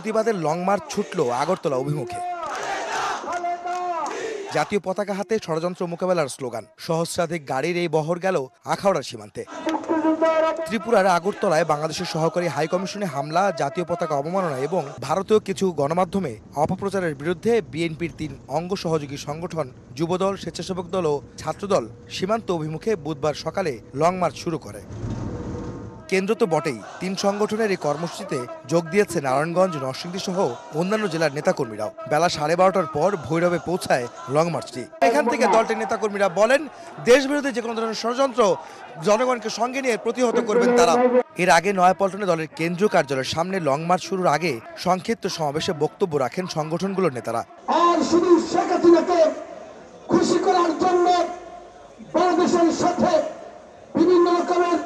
প্রতিবাদের long March ছুটল আগরতলা অভিমুখে। জাতীয় পতাকা হাতে ষড়যন্ত্র মোকাবেলার স্লোগান। সহস্রাধিক গাড়ির এই বহর গেল আখাউড়ার সীমান্তে। ত্রিপুরার আগরতলায় বাংলাদেশের সহকারী হাইকমিশনে হামলা, জাতীয় পতাকা অবমাননা এবং ভারতীয় কিছু গণমাধ্যমে অপপ্রচারের বিরুদ্ধে বিএনপির ৩ অঙ্গ সহযোগী সংগঠন যুবদল, স্বেচ্ছাসেবক দল ও ছাত্রদল সীমান্ত অভিমুখে বুধবার সকালে লং মার্চ শুরু করে। কেন্দ্র তো বটেই, ৩ সংগঠনের এই কর্মসূচিতে যোগ দিয়েছে নারায়ণগঞ্জ, নরসিংদী সহ অন্যান্য জেলার নেতাকর্মীরাও। বেলা 12:30টার পর ভৈরবে পৌঁছায় লং মার্চটি। এখান থেকে দলটির নেতাকর্মীরা বলেন, দেশ বিরোধী যে কোনো ধরনের ষড়যন্ত্র জনগণকে সঙ্গে নিয়ে প্রতিহত করবেন তারা। এর আগে নয়াপল্টনে দলের কেন্দ্রীয় কার্যালয়ের সামনে লং মার্চ শুরুর আগে সংক্ষিপ্ত সমাবেশে বক্তব্য রাখেন সংগঠনগুলোর নেতারা। আর শুধু শেখ হাসিনাকে খুশি করার জন্য বাংলাদেশের সাথে বিভিন্ন রকমের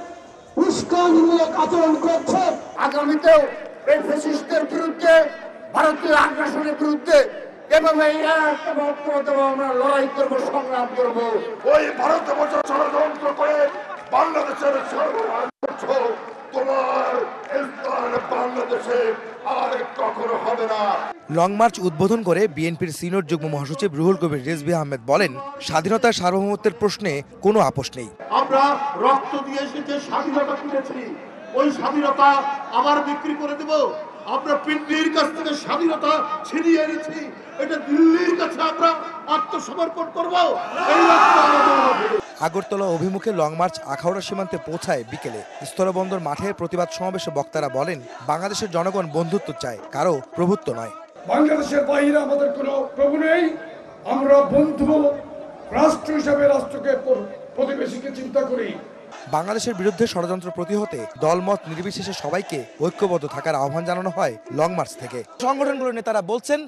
উস্কানিমূলক আচরণ করছে। আগামীতেও এই ফ্যাসিস্টদের বিরুদ্ধে, ভারতীয় আগ্রাসনের বিরুদ্ধে এভাবে আমরা লড়াই করবো, সংগ্রাম করবো। ওই ভারতবর্ষ ষড়যন্ত্র করে বাংলাদেশের তোমার স্থান বাংলাদেশে আর কখনো হবে না। লং মার্চ উদ্বোধন করে বিএনপির সিনিয়র যুগ্ম মহাসচিব রুহুল কবির রিজভী আহমেদ বলেন, স্বাধীনতার সার্বভৌমত্বের প্রশ্নে কোনো আপোষ নেই। আমরা রক্ত দিয়ে যে স্বাধীনতা কিনেছি, ওই স্বাধীনতা আবার বিক্রি করে দেব। আমরা পিন্ডির কাছ থেকে স্বাধীনতা ছিনিয়ে এনেছি, এটা দিল্লির কাছে আমরা আত্মসমর্পণ করব। আগরতলা অভিমুখে লং মার্চ আখাউড়া সীমান্তে পৌঁছায় বিকেলে। স্থলবন্দর মাঠে প্রতিবাদ সমাবেশে বক্তারা বলেন, বাংলাদেশের জনগণ বন্ধুত্ব চায়, কারো প্রভুত্ব নয়। বাংলাদেশের বাইরে আমাদের কোনো প্রভু নেই, আমরা বন্ধু রাষ্ট্র হিসাবে রাষ্ট্রকে প্রতিবেশীকে চিন্তা করি। বাংলাদেশের বিরুদ্ধে ষড়যন্ত্র প্রতিহতে দলমত নির্বিশেষে সবাইকে ঐক্যবদ্ধ থাকার আহ্বান জানানো হয় লং মার্চ থেকে। সংগঠনগুলোর নেতারা বলছেন,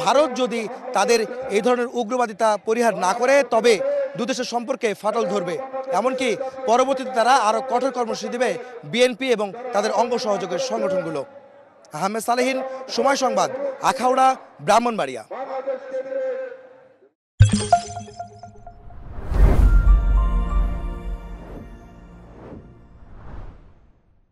ভারত যদি তাদের এই ধরনের উগ্রবাদিতা পরিহার না করে তবে দুদেশের সম্পর্কে ফাটল ধরবে। এমনকি পরবর্তীতে তারা আরও কঠোর কর্মসূচি দেবে বিএনপি এবং তাদের অঙ্গ সহযোগের সংগঠনগুলো। আহমেদ সালেহীন, সময় সংবাদ, আখাউড়া, ব্রাহ্মণবাড়িয়া।